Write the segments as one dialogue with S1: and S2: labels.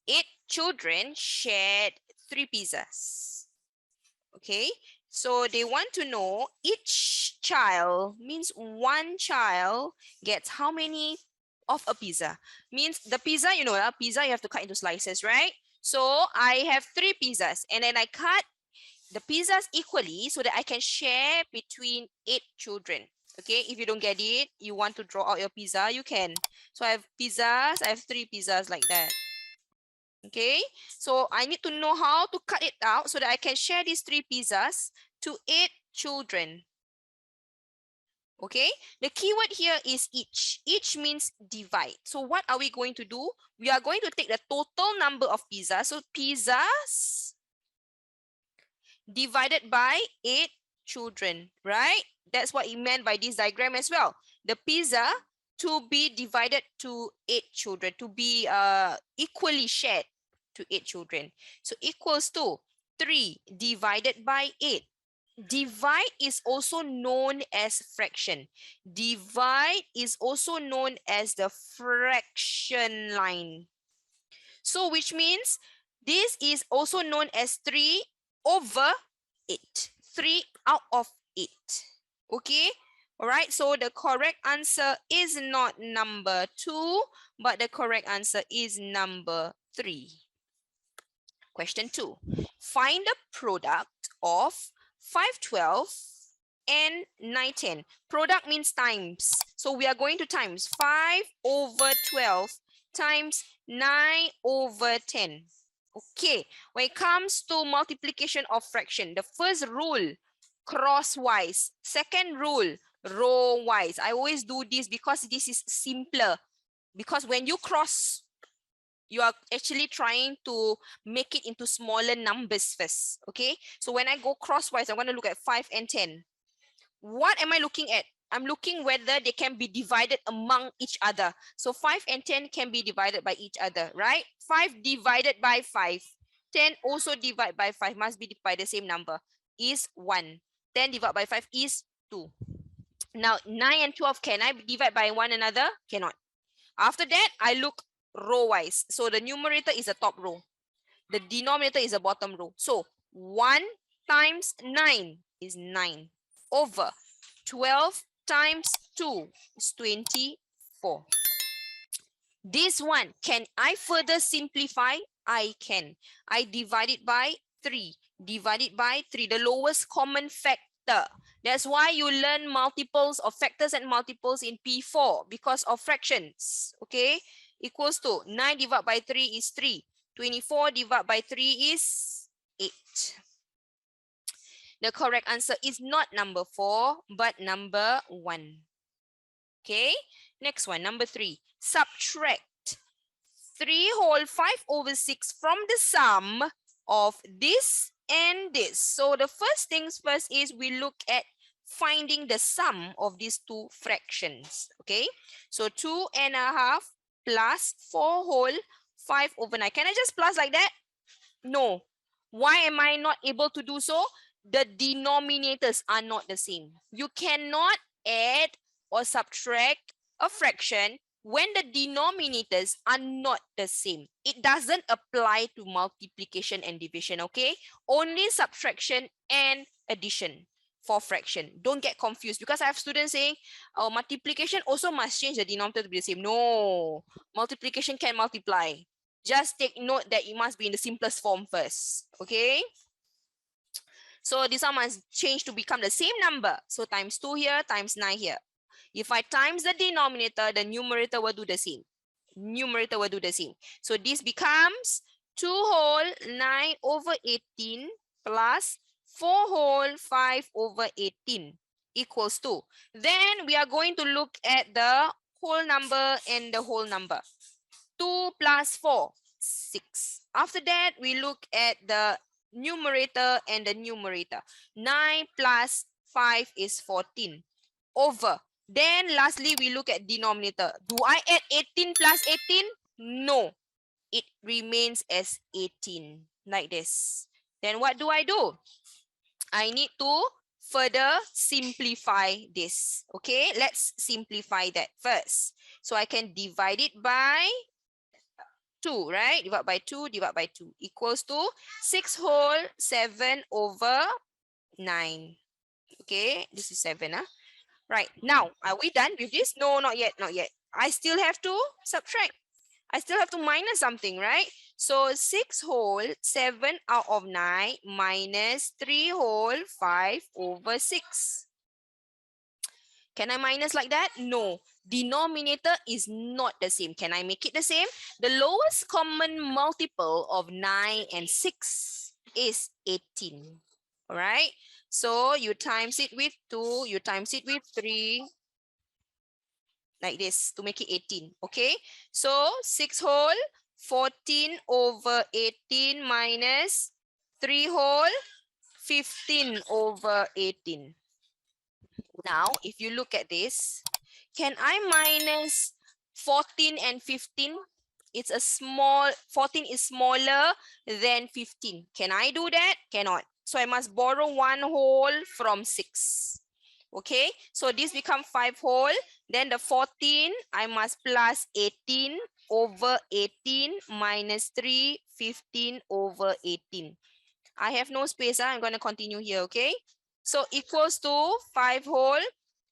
S1: 8 children shared 3 pizzas. Okay, so they want to know each child means one child gets how many of a pizza. Means the pizza, you know, pizza you have to cut into slices, right? So I have 3 pizzas and then I cut the pizzas equally so that I can share between 8 children. Okay, if you don't get it, you want to draw out your pizza, you can. So I have pizzas, I have 3 pizzas like that. Okay, so I need to know how to cut it out so that I can share these 3 pizzas to 8 children. Okay, the keyword here is each. Each means divide. So what are we going to do? We are going to take the total number of pizzas. So pizzas divided by 8 children, right? That's what it meant by this diagram as well. The pizza to be divided to 8 children, to be equally shared to 8 children. So equals to 3 divided by 8. Divide is also known as fraction. Divide is also known as the fraction line. So which means this is also known as 3 over 8. 3 out of 8. Okay? Alright, so the correct answer is not number 2, but the correct answer is number 3. Question 2. Find the product of 512 and 910. Product means times. So we are going to times 5 over 12 times 9 over 10. Okay, when it comes to multiplication of fraction, the first rule, crosswise. Second rule, row-wise. I always do this because this is simpler. Because when you cross, you are actually trying to make it into smaller numbers first. Okay, so when I go crosswise, I'm going to look at 5 and 10. What am I looking at? I'm looking whether they can be divided among each other. So 5 and 10 can be divided by each other, right? 5 divided by 5. 10 also divided by 5, must be by the same number, is 1. 10 divided by 5 is 2. Now 9 and 12, can I divide by one another? Cannot. After that, I look row-wise. So the numerator is the top row. The denominator is the bottom row. So 1 times 9 is 9 over 12 times 2 is 24. This one, can I further simplify? I can. I divide it by 3. Divide it by 3, the lowest common factor. That's why you learn multiples of factors and multiples in P4 because of fractions. Okay, equals to 9 divided by 3 is 3. 24 divided by 3 is 8. The correct answer is not number 4, but number 1. Okay, next one, number 3. Subtract 3 whole 5 over 6 from the sum of this and this. So the first things first is we look at finding the sum of these two fractions. Okay, so 2.5 plus 4 whole 5 over 9. Can I just plus like that? No. Why am I not able to do so? The denominators are not the same. You cannot add or subtract a fraction when the denominators are not the same. It doesn't apply to multiplication and division, okay? Only subtraction and addition for fraction. Don't get confused because I have students saying, oh, multiplication also must change the denominator to be the same. No, multiplication can multiply. Just take note that it must be in the simplest form first, okay? So this one must change to become the same number. So times 2 here, times 9 here. If I times the denominator, the numerator will do the same. Numerator will do the same. So this becomes 2 whole 9 over 18 plus 4 whole 5 over 18 equals 2. Then we are going to look at the whole number and the whole number. 2 plus 4, 6. After that, we look at the numerator and the numerator. 9 plus 5 is 14 over. Then lastly, we look at denominator. Do I add 18 plus 18? No. It remains as 18 like this. Then what do? I need to further simplify this. Okay, let's simplify that first. So I can divide it by 2, right? Divide by 2, divide by 2 equals to 6 whole 7 over 9. Okay, this is 7. Right, now, are we done with this? No, not yet, not yet. I still have to subtract. I still have to minus something, right? So 6 whole 7 out of 9 minus 3 whole 5 over 6. Can I minus like that? No. Denominator is not the same. Can I make it the same? The lowest common multiple of 9 and 6 is 18. All right. So you times it with 2, you times it with 3, like this to make it 18. Okay. So 6 whole 14 over 18 minus 3 whole 15 over 18. Now, if you look at this, can I minus 14 and 15? It's a small, 14 is smaller than 15. Can I do that? Cannot. So I must borrow 1 whole from 6. Okay, so this become 5 whole. Then the 14, I must plus 18 over 18 minus 3, 15 over 18. I have no space. I'm going to continue here, okay? So equals to 5 whole.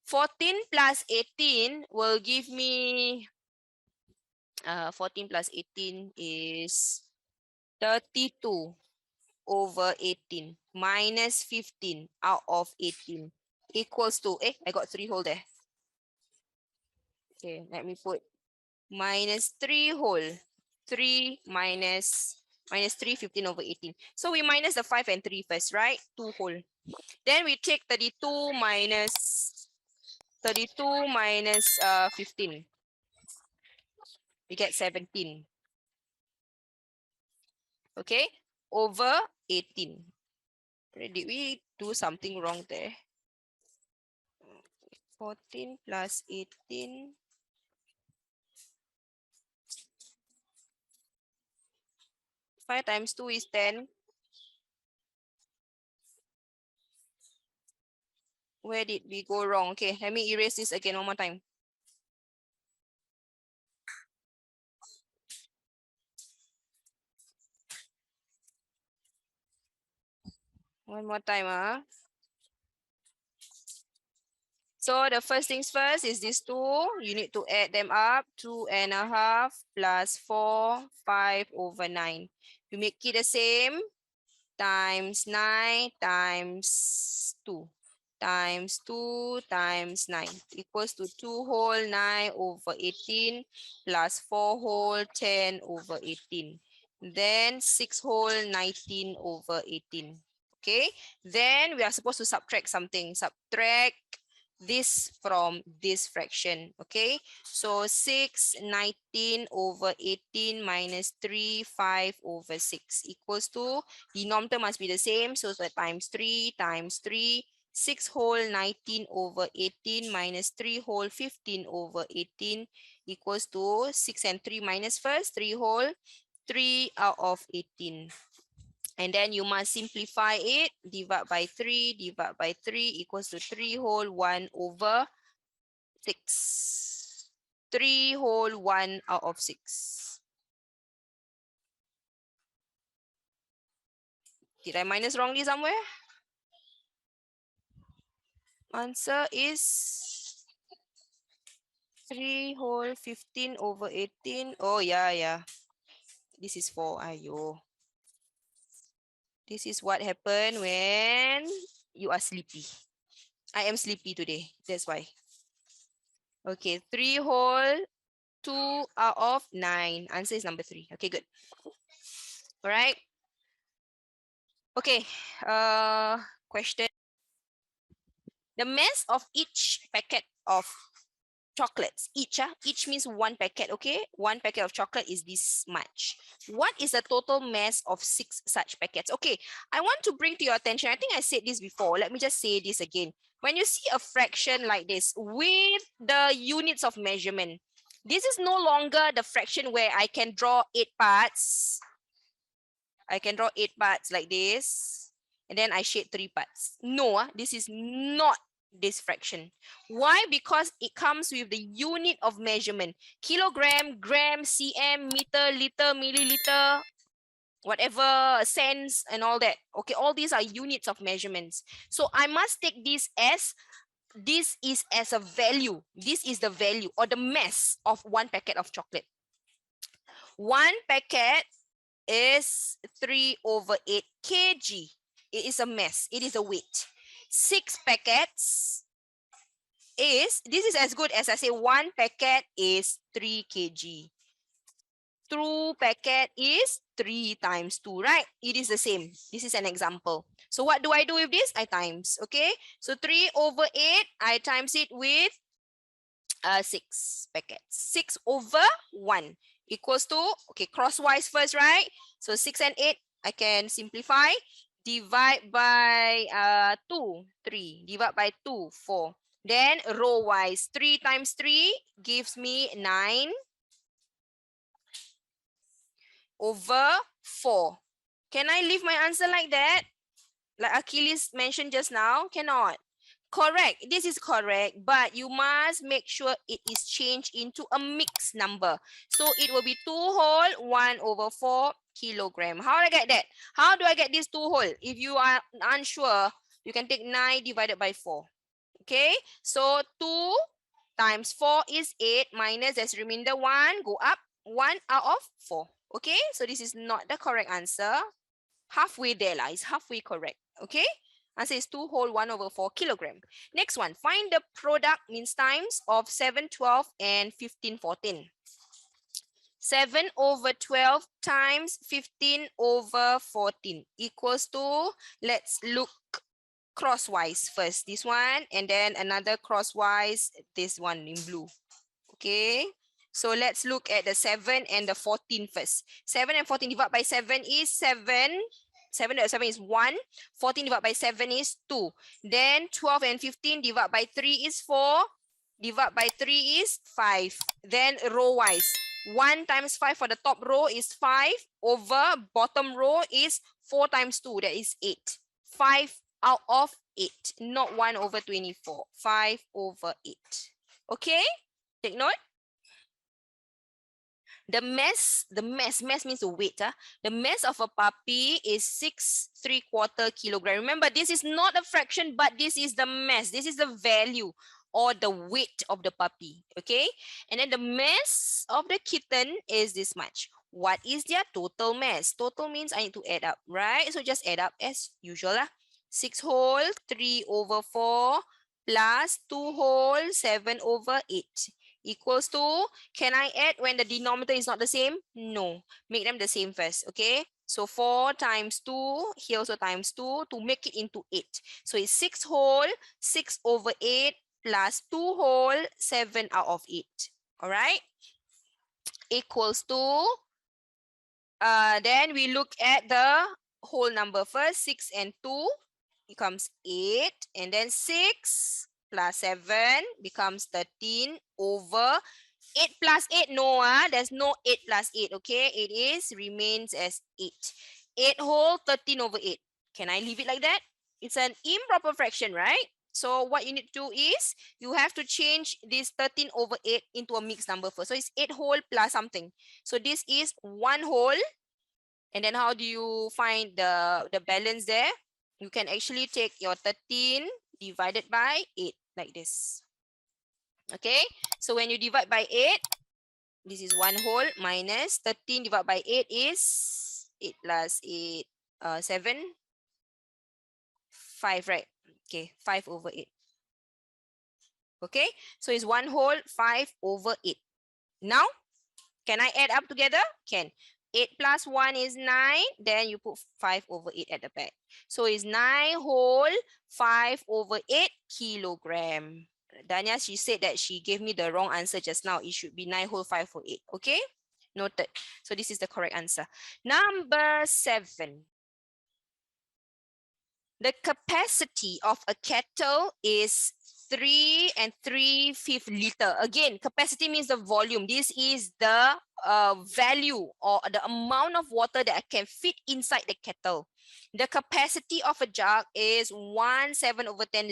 S1: 14 plus 18 will give me, 14 plus 18 is 32 over 18 minus 15 out of 18 equals to, I got 3 whole there. Okay, let me put minus 3 whole. 3 minus 3, 15 over 18. So we minus the 5 and 3 first, right? 2 whole. Then we take 32 minus 15. We get 17. Okay, over 18. Did we do something wrong there? 14 plus 18. 5 times 2 is 10. Where did we go wrong? Okay, let me erase this again one more time. One more time. So the first things first is these two. You need to add them up. 2.5 plus 4, 5 over 9. You make it the same. Times 9 times 2 times 2 times 9 equals to 2 whole 9 over 18 plus 4 whole 10 over 18. Then 6 whole 19 over 18. Okay, then we are supposed to subtract something. Subtract this from this fraction. Okay, so 6, 19 over 18 minus 3, 5 over 6 equals to, denominator must be the same, so that times 3 times 3, 6 whole 19 over 18 minus 3 whole 15 over 18 equals to 6 and 3 minus first, 3 whole, 3 out of 18. And then you must simplify it, divide by 3 equals to 3 whole 1 over 6. 3 whole 1 out of 6. Did I minus wrongly somewhere? Answer is 3 whole 15 over 18. Oh, yeah. This is 4. Ayo. This is what happened when you are sleepy. I am sleepy today. That's why. Okay, 3 whole 2 out of 9. Answer is number 3. Okay, good. All right. Okay. Question. The mass of each packet of chocolates, each means 1 packet, okay? 1 packet of chocolate is this much. What is the total mass of 6 such packets? Okay, I want to bring to your attention, I think I said this before, let me just say this again. When you see a fraction like this with the units of measurement, this is no longer the fraction where I can draw 8 parts. I can draw 8 parts like this, and then I shade 3 parts. No, this is not this fraction. Why? Because it comes with the unit of measurement. Kilogram, gram, cm, meter, liter, milliliter, whatever, cents and all that. Okay, all these are units of measurements. So I must take this as a value. This is the value or the mass of one packet of chocolate. One packet is 3/8 kg. It is a mass. It is a weight. 6 packets this is as good as I say one packet is 3 kg. 2 packet is 3 times 2, right? It is the same. This is an example. So what do I do with this? I times, okay? So 3/8, I times it with 6 packets. 6/1 equals to, okay, crosswise first, right? So 6 and 8, I can simplify. Divide by 2, 3. Divide by 2, 4. Then row wise, 3 times 3 gives me 9 over 4. Can I leave my answer like that? Like Achilles mentioned just now? Cannot. Correct. This is correct, but you must make sure it is changed into a mixed number. So it will be 2 whole 1/4 kilogram. How do I get that? How do I get this 2 whole? If you are unsure, you can take 9 divided by 4. Okay, so 2 times 4 is 8 minus as remainder 1, go up 1 out of 4. Okay, so this is not the correct answer. Halfway there, it's halfway correct. Okay, answer is 2 whole 1/4 kilogram. Next one, find the product means times of 7, 12 and 15, 14. 7/12 times 15/14 equals to, let's look crosswise first, this one, and then another crosswise, this one in blue. Okay, so let's look at the 7 and the 14 first. 7 and 14 divided by 7 is 7. 7 divided by 7 is 1. 14 divided by 7 is 2. Then 12 and 15 divided by 3 is 4. Divided by 3 is 5. Then row wise, 1 times 5 for the top row is 5 over bottom row is 4 times 2, that is 8. 5 out of 8, not 1/24. 5/8. Okay, take note. The mass means the weight. The mass of a puppy is 6¾ kilogram. Remember, this is not a fraction, but this is the mass. This is the value or the weight of the puppy. Okay, and then the mass of the kitten is this much. What is their total mass? Total means I need to add up, right? So just add up as usual. 6 whole 3/4 plus 2 whole 7/8 equals to, can I add when the denominator is not the same? No, make them the same first, okay? So 4 times 2, here also times 2 to make it into 8. So it's 6 whole 6/8 plus 2 whole 7 out of 8, all right? Equals to, then we look at the whole number first, 6 and 2 becomes 8, and then 6 plus 7 becomes 13 over 8 plus 8. No, there's no 8 plus 8, okay? It is remains as 8. 8 whole 13/8. Can I leave it like that? It's an improper fraction, right? So what you need to do is you have to change this 13/8 into a mixed number first. So it's 8 whole plus something. So this is 1 whole. And then how do you find the balance there? You can actually take your 13 divided by 8 like this. Okay, so when you divide by 8, this is 1 whole minus 13 divided by 8 is 8 plus 8, 7, 5, right? Okay, 5/8. Okay, so it's 1 whole 5/8. Now, can I add up together? Can. 8 plus 1 is 9. Then you put 5/8 at the back. So it's 9 whole 5/8 kilogram. Danya, she said that she gave me the wrong answer just now. It should be 9 whole 5/8. Okay, noted. So this is the correct answer. Number 7. The capacity of a kettle is 3 3/5 liter. Again, capacity means the volume. This is the value or the amount of water that I can fit inside the kettle. The capacity of a jug is 1/7/10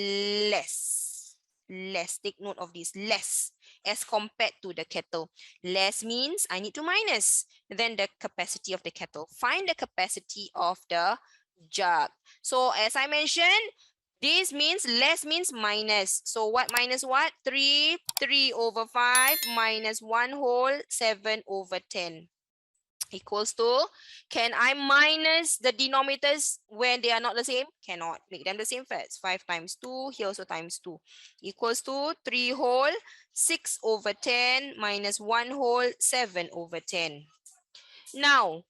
S1: less. Less. Take note of this. Less as compared to the kettle. Less means I need to minus. Then the capacity of the kettle. Find the capacity of the jug. So as I mentioned, this means less means minus. So what minus what? 3 over 5 minus 1 whole 7 over 10 equals to, can I minus the denominators when they are not the same? Cannot. Make them the same first. 5 times 2, here also times 2. Equals to 3 whole 6 over 10 minus 1 whole 7 over 10. Now,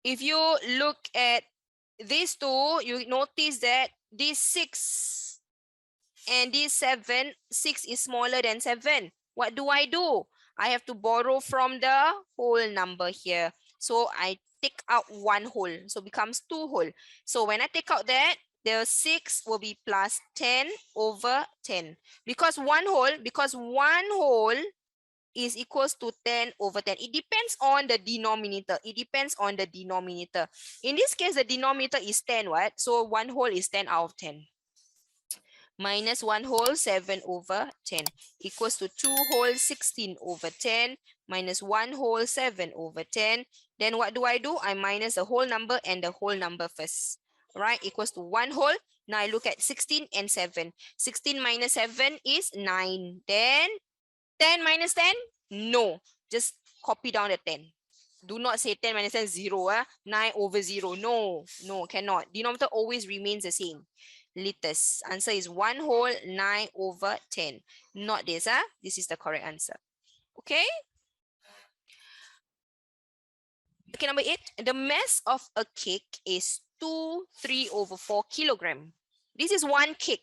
S1: if you look at these two, you notice that this 6 and this 7, 6 is smaller than 7. What do? I have to borrow from the whole number here. So I take out 1 whole, so becomes 2 whole. So when I take out that, the 6 will be plus 10 over 10. Because 1 whole is equals to 10 over 10. It depends on the denominator. In this case, the denominator is 10, what? So 1 whole is 10 out of 10. Minus 1 whole 7 over 10 equals to 2 whole 16 over 10 minus 1 whole 7 over 10. Then what do? I minus the whole number and the whole number first. Right? Equals to 1 whole. Now I look at 16 and 7. 16 minus 7 is 9. Then 10 minus 10? No. Just copy down the 10. Do not say 10 minus 10 0. 9 over 0. No, cannot. Denominator always remains the same. Liters. Answer is 1 whole 9 over 10. Not this. This is the correct answer. Okay. Okay, number 8. The mass of a cake is 3 over 4 kilogram. This is one cake.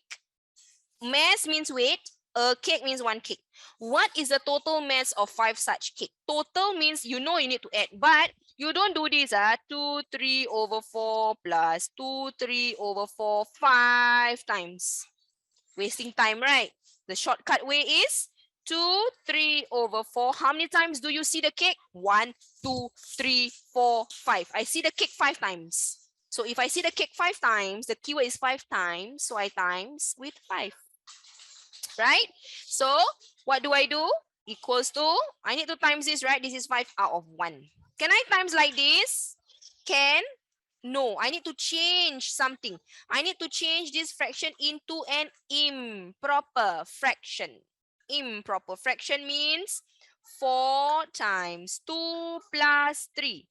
S1: Mass means weight. A cake means one cake. What is the total mass of 5 such cake? Total means you need to add, but you don't do this. 2, 3 over 4 plus 2, 3 over 4, 5 times. Wasting time, right? The shortcut way is 2, 3 over 4. How many times do you see the cake? 1, 2, 3, 4, 5. I see the cake 5 times. So if I see the cake 5 times, the keyword is 5 times. So I times with 5. Right? So what do? Equals to, I need to times this, right? This is 5 out of 1. Can I times like this? Can? No, I need to change something. I need to change this fraction into an improper fraction. Improper fraction means 4 times 2 plus 3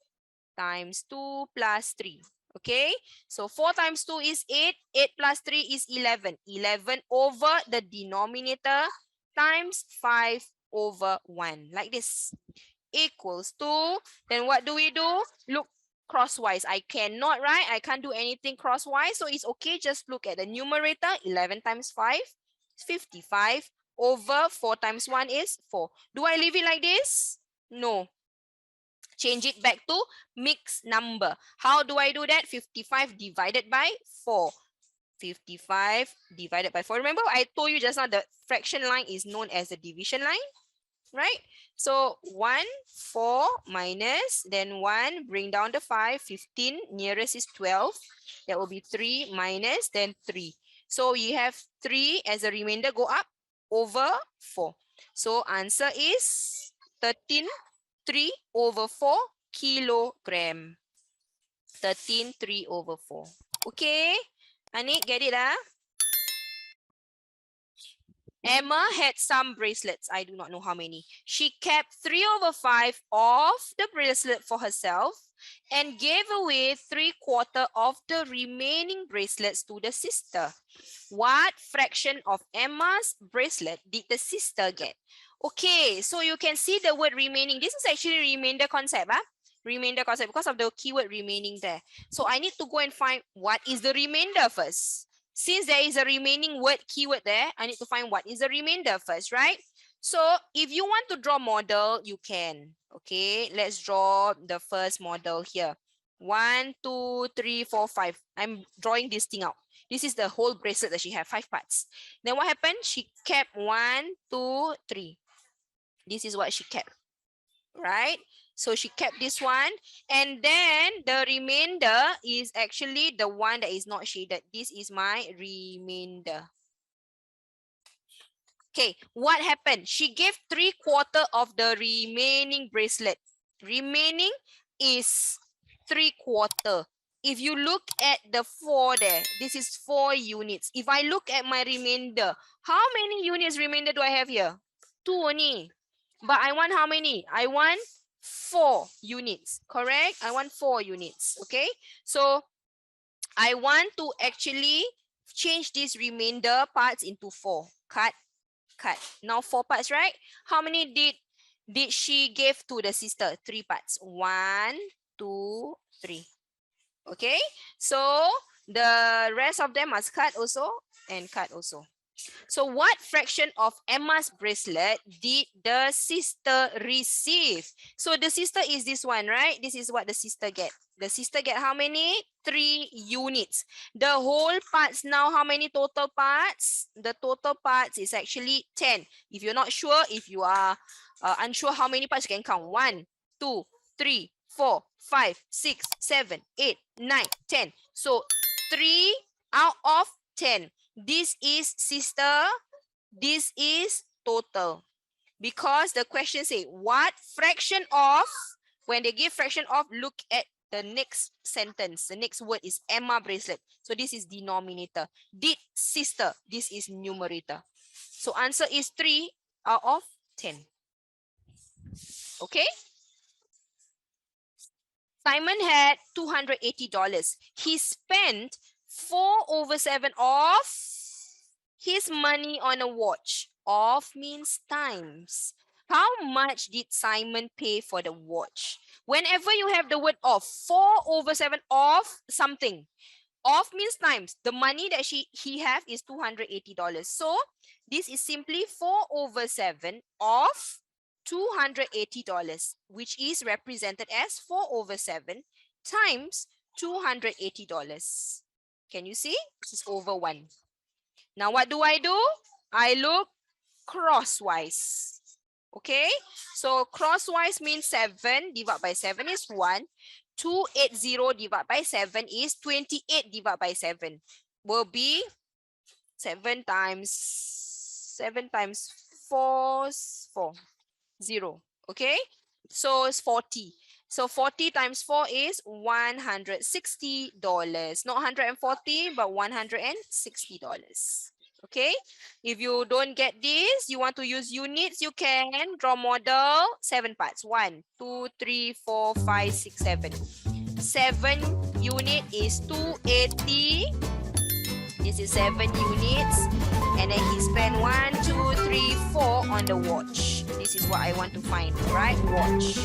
S1: times 2 plus 3. Okay, so 4 times 2 is 8. 8 plus 3 is 11. 11 over the denominator times 5 over 1. Like this. Equals to, then what do? Look crosswise. I cannot, right? I can't do anything crosswise. So it's okay. Just look at the numerator. 11 times 5 is 55 over 4 times 1 is 4. Do I leave it like this? No. Change it back to mixed number. How do I do that? 55 divided by 4. 55 divided by 4. Remember, I told you just now the fraction line is known as the division line, right? So 1, 4 minus, then 1, bring down the 5, 15, nearest is 12. That will be 3 minus, then 3. So you have 3 as a remainder, go up over 4. So answer is 13, 3 over 4 kilogram. 13, 3 over 4. Okay, Anik, get it? Emma had some bracelets. I do not know how many. She kept 3 over 5 of the bracelet for herself and gave away 3/4 of the remaining bracelets to the sister. What fraction of Emma's bracelet did the sister get? Okay, so you can see the word remaining. This is actually remainder concept. Remainder concept because of the keyword remaining there. So I need to go and find what is the remainder first. Since there is a remaining word keyword there, I need to find what is the remainder first, right? So if you want to draw model, you can. Okay, let's draw the first model here. 1, 2, 3, 4, 5. I'm drawing this thing out. This is the whole bracelet that she had, 5 parts. Then what happened? She kept 1, 2, 3. This is what she kept, right? So she kept this one. And then the remainder is actually the one that is not shaded. This is my remainder. Okay, what happened? She gave 3/4 of the remaining bracelet. Remaining is 3/4. If you look at the 4 there, this is 4 units. If I look at my remainder, how many units remainder do I have here? 2 only. But I want how many? I want 4 units, correct? I want 4 units, okay? So I want to actually change these remainder parts into 4. Cut. Now 4 parts, right? How many did she give to the sister? 3 parts. 1, 2, 3. Okay, so the rest of them must cut also and cut also. So what fraction of Emma's bracelet did the sister receive? So the sister is this one, right? This is what the sister get. The sister get how many? 3 units. The whole parts now, how many total parts? The total parts is actually 10. If you're not sure, if you are unsure how many parts, you can count. 1, 2, 3, 4, 5, 6, 7, 8, 9, 10. So 3 out of 10. This is sister, this is total. Because the question say, what fraction of, when they give fraction of, look at the next sentence. The next word is Emma bracelet. So this is denominator. Did sister, this is numerator. So answer is 3 out of 10. Okay? Simon had $280. He spent 4/7 of his money on a watch. Of means times. How much did Simon pay for the watch? Whenever you have the word of, 4/7 of something. Of means times. The money that he have is $280. So this is simply 4/7 of $280, which is represented as 4/7 times $280. Can you see? This is over 1. Now what do? I look crosswise. Okay, so crosswise means 7 divided by 7 is 1. 280 divided by 7 is 28 divided by 7. Will be 7 times 4 is 4. 0. Okay, so it's 40. So 40 times 4 is $160. Not 140, but $160. Okay, if you don't get this, you want to use units, you can draw model 7 parts. 1, 2, 3, 4, 5, 6, 7. 7 unit is 280. This is 7 units. And then he spent 1, 2, 3, 4 on the watch. This is what I want to find, right? Watch.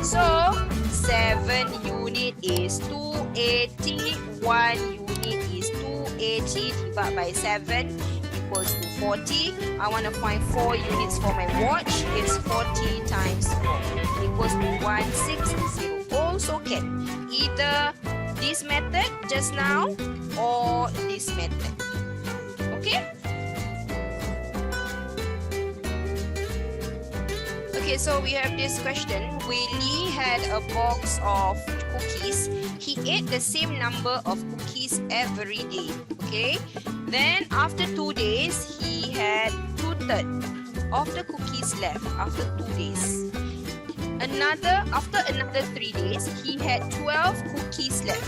S1: So 7 unit is 280. 1 unit is 280 divided by 7 equals to 40. I want to find 4 units for my watch. It's 40 times 4 equals to 160. Also can either this method just now or this method. Okay? Okay, so we have this question. Willie had a box of cookies. He ate the same number of cookies every day. Okay, then after 2 days, he had 2/3 of the cookies left after 2 days. After another 3 days, he had 12 cookies left.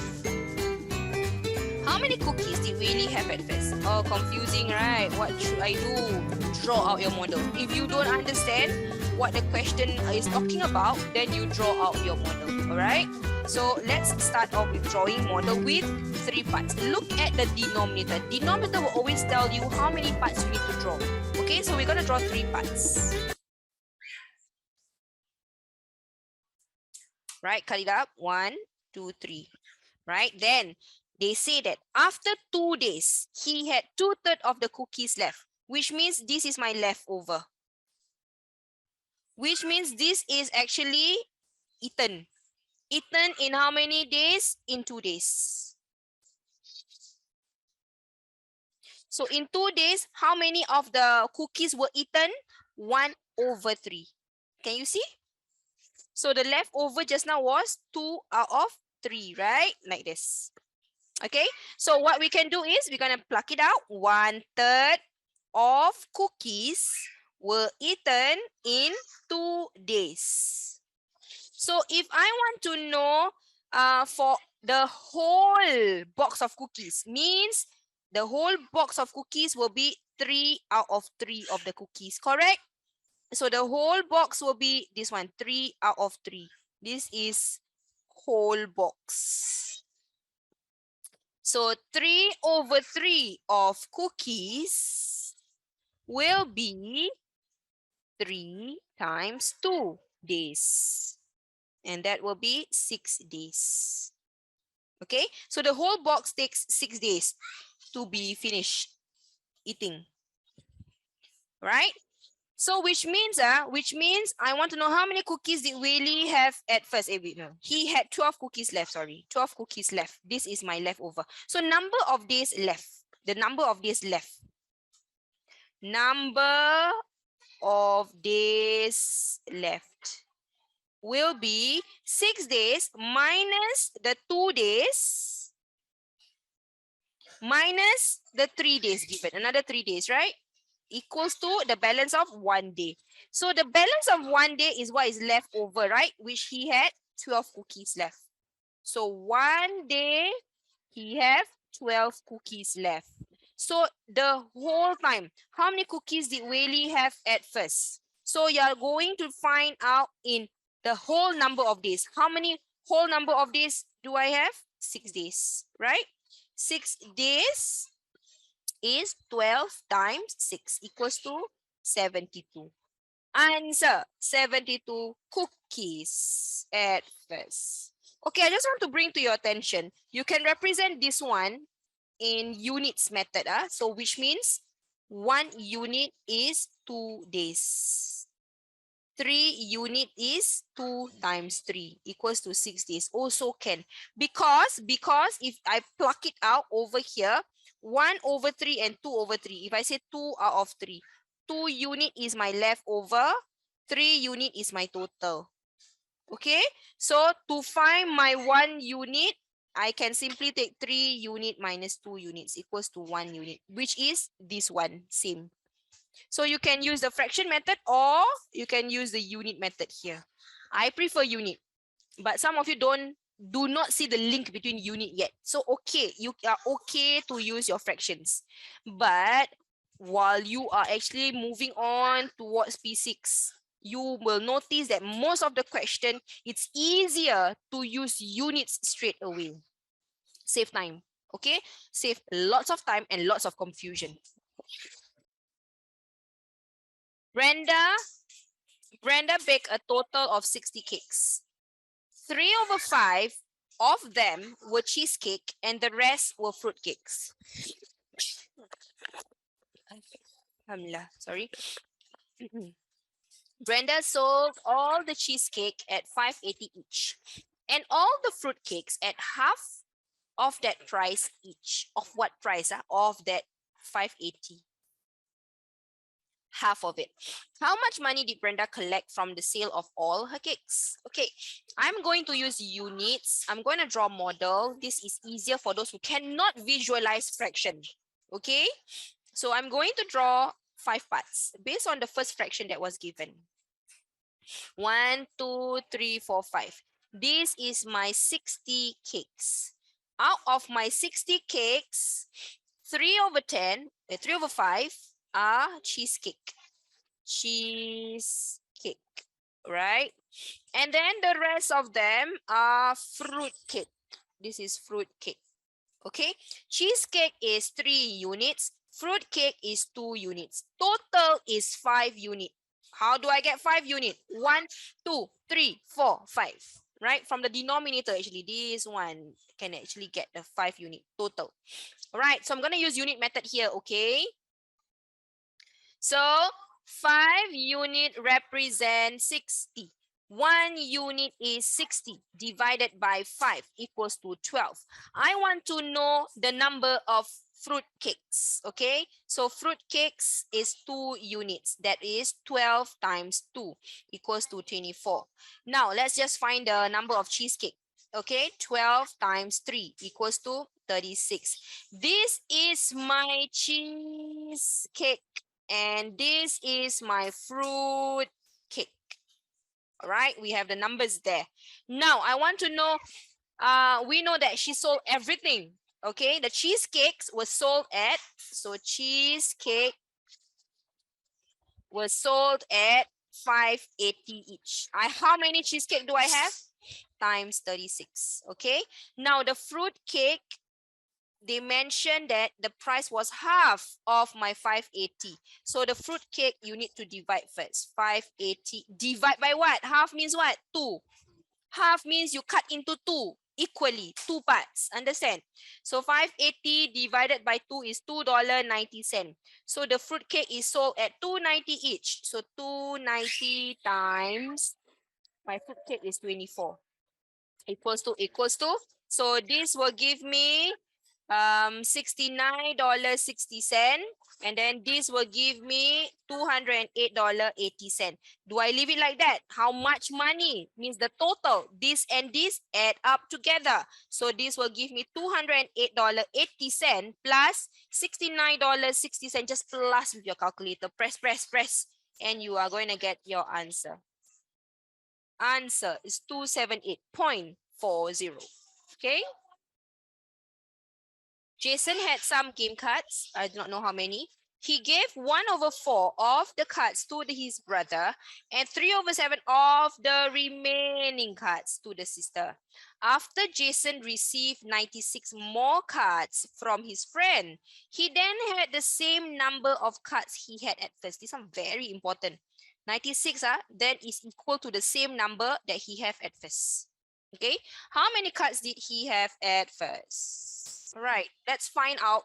S1: How many cookies did Willie have at first? Oh, confusing, right? What should I do? Draw out your model. If you don't understand what the question is talking about, then you draw out your model. All right? So let's start off with drawing model with 3 parts. Look at the denominator. Denominator will always tell you how many parts you need to draw. Okay, so we're going to draw 3 parts. Right, cut it up. 1, 2, 3. Right, then they say that after 2 days, he had 2/3 of the cookies left, which means this is my leftover. Which means this is actually eaten. Eaten in how many days? In 2 days. So in 2 days, how many of the cookies were eaten? 1/3. Can you see? So the leftover just now was 2 out of 3, right? Like this. Okay, so what we can do is we're going to pluck it out. 1/3 of cookies were eaten in 2 days. So if I want to know for the whole box of cookies, means the whole box of cookies will be 3 out of 3 of the cookies, correct? So the whole box will be this one, 3 out of 3. This is whole box. So 3 over 3 of cookies will be 3 times 2 days. And that will be 6 days. Okay, so the whole box takes 6 days to be finished eating. Right? So which means I want to know how many cookies did Whaley have at first. He had 12 cookies left, sorry. 12 cookies left. This is my leftover. So number of days left. The number of days left. Number of days left will be 6 days minus the 2 days minus the 3 days given. Another 3 days, right? Equals to the balance of 1 day. So the balance of 1 day is what is left over, right? Which he had 12 cookies left. So 1 day, he have 12 cookies left. So the whole time, how many cookies did Whaley have at first? So you're going to find out in the whole number of days. How many whole number of days do I have? 6 days, right? 6 days is 12 times 6 equals to 72. Answer, 72 cookies at first. Okay, I just want to bring to your attention, you can represent this one in units method. So which means 1 unit is 2 days. 3 unit is 2 times 3 equals to 6 days. Also can. Because if I pluck it out over here, 1 over 3 and 2 over 3. If I say 2 out of 3, 2 unit is my leftover, 3 unit is my total. Okay, so to find my 1 unit, I can simply take 3 unit minus 2 units equals to 1 unit, which is this one, same. So you can use the fraction method or you can use the unit method here. I prefer unit, but some of you do not see the link between unit yet. So okay, you are okay to use your fractions. But while you are actually moving on towards P6, you will notice that most of the question, it's easier to use units straight away. Save time, okay? Save lots of time and lots of confusion. Brenda baked a total of 60 cakes. 3 over 5 of them were cheesecake and the rest were fruit cakes. Sorry. Brenda sold all the cheesecake at 5.80 each and all the fruit cakes at half of that price each. Of what price? Of that 5.80. Half of it. How much money did Brenda collect from the sale of all her cakes? Okay, I'm going to use units. I'm going to draw model. This is easier for those who cannot visualize fraction. Okay, so I'm going to draw 5 parts based on the first fraction that was given. 1, 2, 3, 4, 5. This is my 60 cakes. Out of my 60 cakes, 3 over 5 are cheesecake. Cheesecake, right? And then the rest of them are fruit cake. This is fruit cake. Okay, cheesecake is 3 units. Fruit cake is 2 units. Total is 5 units. How do I get 5 units? 1, 2, 3, 4, 5. Right? From the denominator, actually, this one can actually get the 5 unit total. All right, so I'm going to use unit method here, okay? So 5 unit represents 60. 1 unit is 60 divided by 5 equals to 12. I want to know the number of fruit cakes, okay? So fruit cakes is 2 units. That is 12 times 2 equals to 24. Now, let's just find the number of cheesecake. Okay, 12 times 3 equals to 36. This is my cheesecake. And this is my fruit cake. All right, we have the numbers there. Now, I want to know, we know that she sold everything. Okay, the cheesecakes was sold at, so cheesecake was sold at 580 each. How many cheesecake do I have? Times 36. Okay, now the fruit cake, they mentioned that the price was half of my 580. So the fruit cake, you need to divide first. 580 divide by what? Half means what? 2. Half means you cut into 2 equally, 2 parts. Understand? So 580 divided by 2 is $2.90. So the fruit cake is sold at $2.90 each. So 290 times my fruit cake is 24 equals to. So this will give me $69.60, and then this will give me $208.80. Do I leave it like that? How much money means the total? This and this add up together. So this will give me $208.80 plus $69.60. Just plus with your calculator. Press, and you are going to get your answer. Answer is 278.40. Okay. Jason had some game cards. I do not know how many. He gave 1/4 of the cards to his brother and 3/7 of the remaining cards to the sister. After Jason received 96 more cards from his friend, he then had the same number of cards he had at first. These are very important. 96 then is equal to the same number that he had at first. Okay, how many cards did he have at first? All right, let's find out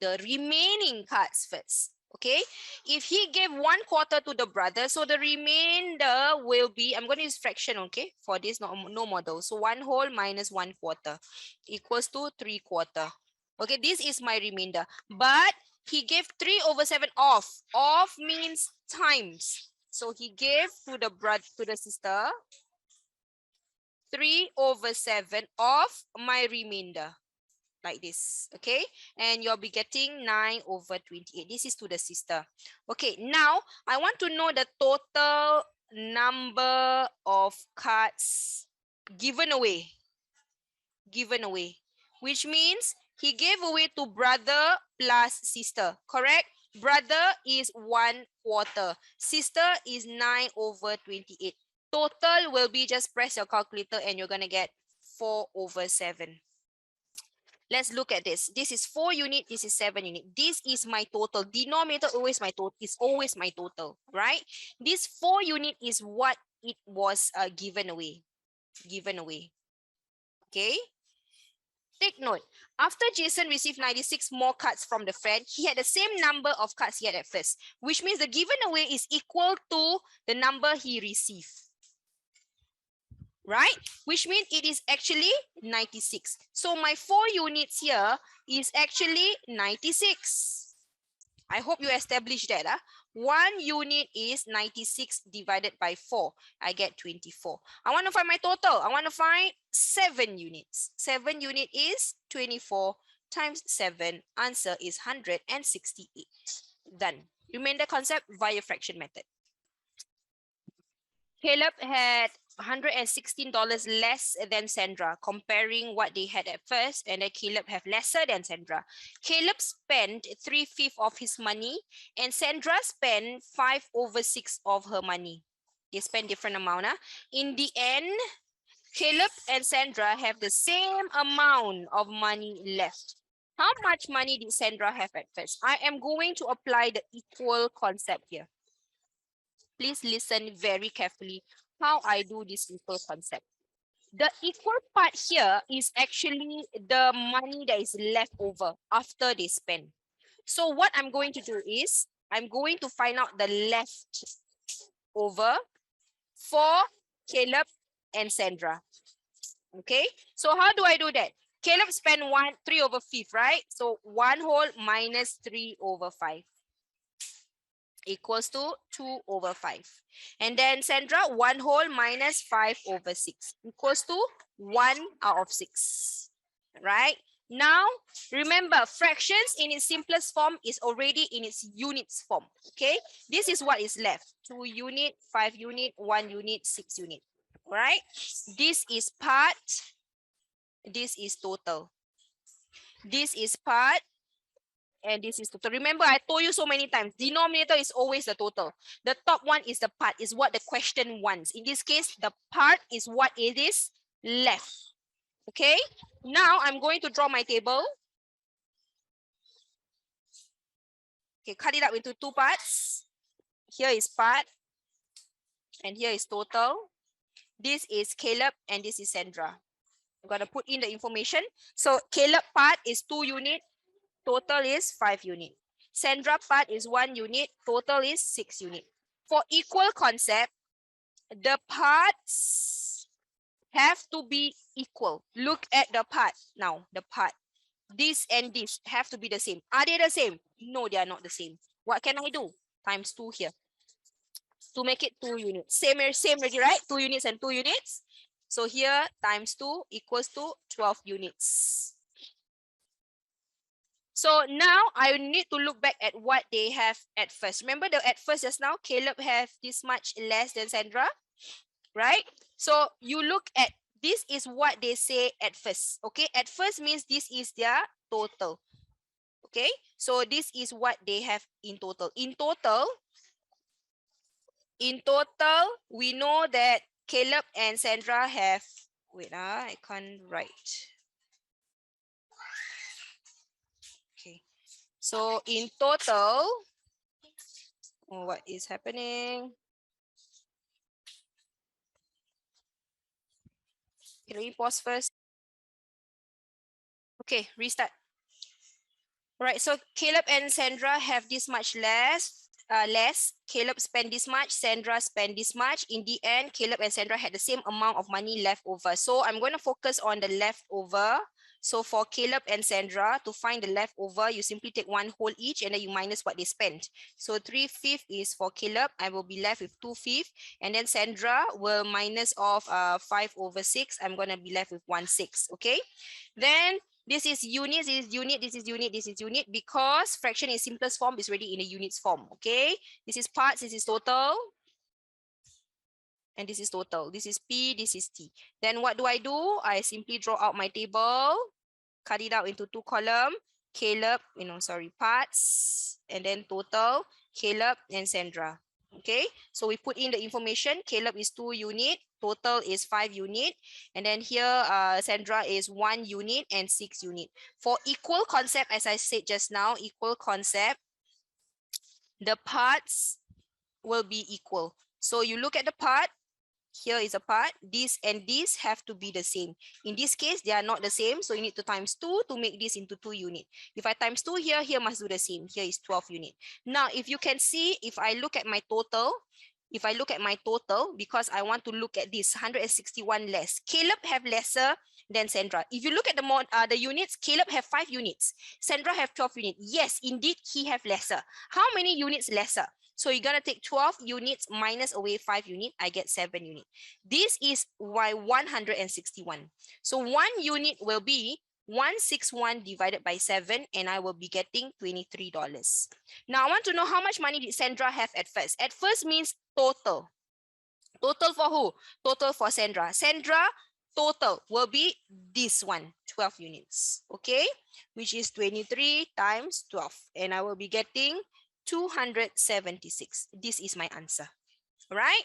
S1: the remaining cards first. Okay, if he gave 1/4 to the brother, so the remainder will be, I'm going to use fraction, okay, for this, no model. So 1/2 minus 1/4 equals to 3/4. Okay, this is my remainder, but he gave 3/7 off. Off means times. So he gave to the sister 3/7 of my remainder, like this. Okay, and you'll be getting 9/28. This is to the sister. Okay, now I want to know the total number of cards given away, which means he gave away to brother plus sister, correct? Brother is 1/4, sister is 9/28. Total will be, just press your calculator and you're going to get 4/7. Let's look at this. This is 4 unit, this is 7 unit. This is my total. Denominator always my total, is always my total, right? This 4 unit is what it was given away. Okay? Take note, after Jason received 96 more cards from the friend, he had the same number of cards he had at first, which means the given away is equal to the number he received. Right? Which means it is actually 96. So my 4 units here is actually 96. I hope you established that. 1 unit is 96 divided by 4. I get 24. I want to find my total. I want to find 7 units. 7 unit is 24 times 7. Answer is 168. Done. Remainder concept via fraction method. Caleb had $116 less than Sandra, comparing what they had at first, and then Caleb have lesser than Sandra. Caleb spent 3/5 of his money, and Sandra spent 5/6 of her money. They spend different amount. In the end, Caleb and Sandra have the same amount of money left. How much money did Sandra have at first? I am going to apply the equal concept here. Please listen very carefully how I do this equal concept. The equal part here is actually the money that is left over after they spend. So what I'm going to do is, I'm going to find out the left over for Caleb and Sandra. Okay, so how do I do that? Caleb spent 3/5, right? So 1/2 minus 3/5 equals to 2/5. And then Sandra, 1/2 minus 5/6 equals to 1/6. Right? Now, remember, fractions in its simplest form is already in its units form. Okay, this is what is left: 2 unit, 5 unit, 1 unit, 6 unit. All right, this is part, this is total. This is part, and this is total. Remember, I told you so many times, denominator is always the total. The top one is the part, is what the question wants. In this case, the part is what it is left. Okay, now I'm going to draw my table. Okay, cut it up into two parts. Here is part, and here is total. This is Caleb, and this is Sandra. I'm going to put in the information. So Caleb part is 2 unit, total is 5 unit. Sandra part is 1 unit, total is 6 unit. For equal concept, the parts have to be equal. Look at the part now, the part. This and this have to be the same. Are they the same? No, they are not the same. What can I do? Times 2 here to make it 2 units. Same already, right? 2 units and 2 units. So here times 2 equals to 12 units. So now I need to look back at what they have at first. Remember at first just now, Caleb have this much less than Sandra, right? So you look at, this is what they say at first. Okay, at first means this is their total. Okay, so this is what they have in total. In total, we know that Caleb and Sandra have, wait, I can't write. Okay, so in total, what is happening? Can we pause first? Okay, restart. All right, so Caleb and Sandra have this much less. Caleb spent this much, Sandra spent this much. In the end, Caleb and Sandra had the same amount of money left over. So I'm going to focus on the leftover. So for Caleb and Sandra, to find the leftover, you simply take 1 whole each and then you minus what they spent. So 3/5 is for Caleb. I will be left with 2/5. And then Sandra will minus off 5/6. I'm going to be left with 1/6. Okay. Then this is units, this is unit, this is unit, this is unit, because fraction in simplest form is already in a units form. Okay. This is parts, this is total. And this is total. This is P, this is T. Then what do? I simply draw out my table, cut it out into 2 columns. Caleb, parts, and then total, Caleb and Sandra. Okay, so we put in the information. Caleb is 2 unit, total is 5 unit, and then here Sandra is 1 unit and 6 unit. For equal concept, as I said just now, equal concept, the parts will be equal. So you look at the part, here is a part, this and this have to be the same. In this case, they are not the same, so you need to times 2 to make this into 2 unit. If I times 2 here, here must do the same. Here is 12 unit. Now, if you can see, if I look at my total, because I want to look at this 161 less, Caleb have lesser than Sandra. If you look at the units, Caleb have 5 units, Sandra have 12 units. Yes, indeed, he have lesser. How many units lesser? So you're gonna take 12 units minus away 5 units, I get 7 units. This is why 161. So 1 unit will be 161 divided by 7, and I will be getting $23. Now I want to know how much money did Sandra have at first. At first means total. Total for who? Total for Sandra. Sandra total will be this one, 12 units. Okay, which is 23 times 12, and I will be getting 276. This is my answer. All right.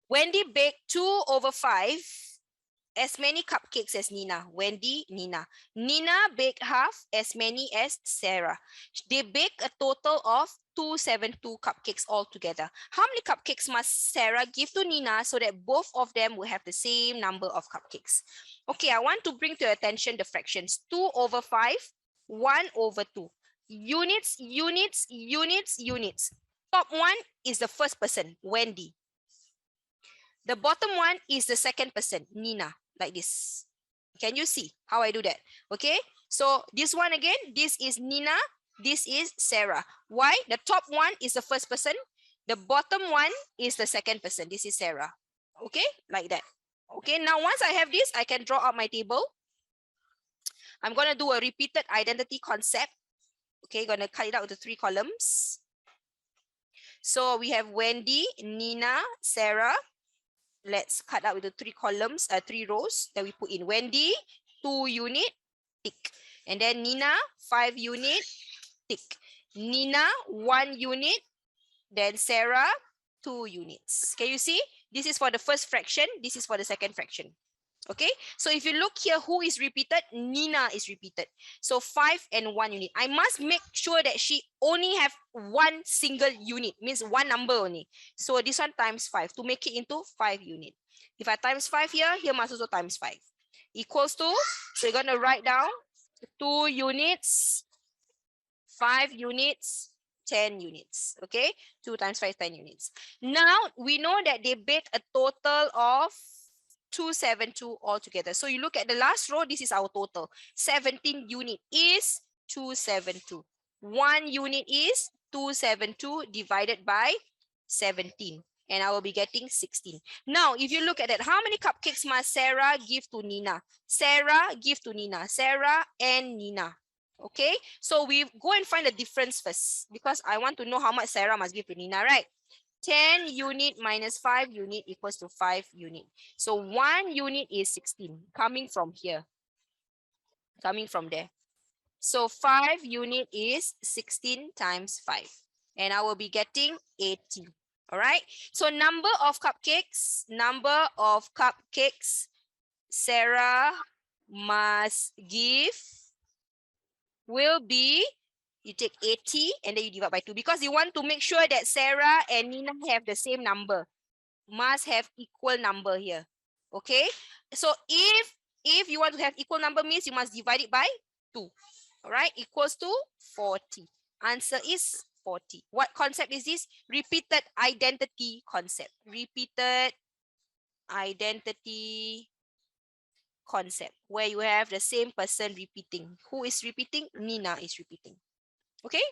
S1: Wendy baked 2/5 as many cupcakes as Nina. Wendy, Nina. Nina baked half as many as Sarah. They baked a total of 272 cupcakes altogether. How many cupcakes must Sarah give to Nina so that both of them will have the same number of cupcakes? Okay, I want to bring to your attention the fractions. 2/5, 1/2. Units, units, units, units. Top one is the first person, Wendy. The bottom one is the second person, Nina, like this. Can you see how I do that? Okay, so this one again, this is Nina, this is Sarah. Why? The top one is the first person, the bottom one is the second person. This is Sarah. Okay, like that. Okay, now once I have this, I can draw out my table. I'm going to do a repeated identity concept. Okay, going to cut it out into 3 columns. So we have Wendy, Nina, Sarah. Let's cut out with the 3 columns, 3 rows that we put in. Wendy, 2 unit, tick. And then Nina, 5 unit, tick. Nina, 1 unit. Then Sarah, 2 units. Can you see? This is for the first fraction. This is for the second fraction. Okay, so if you look here, who is repeated? Nina is repeated. So 5 and 1 unit. I must make sure that she only have 1 single unit, means 1 number only. So this one times 5 to make it into 5 unit. If I times 5 here, here must also times 5. Equals to, so you're going to write down 2 units, 5 units, 10 units. Okay, 2 times 5, 10 units. Now we know that they made a total of 272 altogether. So you look at the last row, this is our total. 17 unit is 272. 1 unit is 272 divided by 17. And I will be getting 16. Now, if you look at that, how many cupcakes must Sarah give to Nina? Sarah give to Nina. Sarah and Nina. Okay, so we go and find the difference first because I want to know how much Sarah must give to Nina, right? 10 unit minus 5 unit equals to 5 unit. So 1 unit is 16 coming from here, coming from there. So 5 unit is 16 times 5. And I will be getting 80. All right. So number of cupcakes Sarah must give will be, you take 80 and then you divide by 2 because you want to make sure that Sarah and Nina have the same number. Must have equal number here. Okay, so if you want to have equal number means you must divide it by 2. All right, equals to 40. Answer is 40. What concept is this? Repeated identity concept. Repeated identity concept where you have the same person repeating. Who is repeating? Nina is repeating. Okay,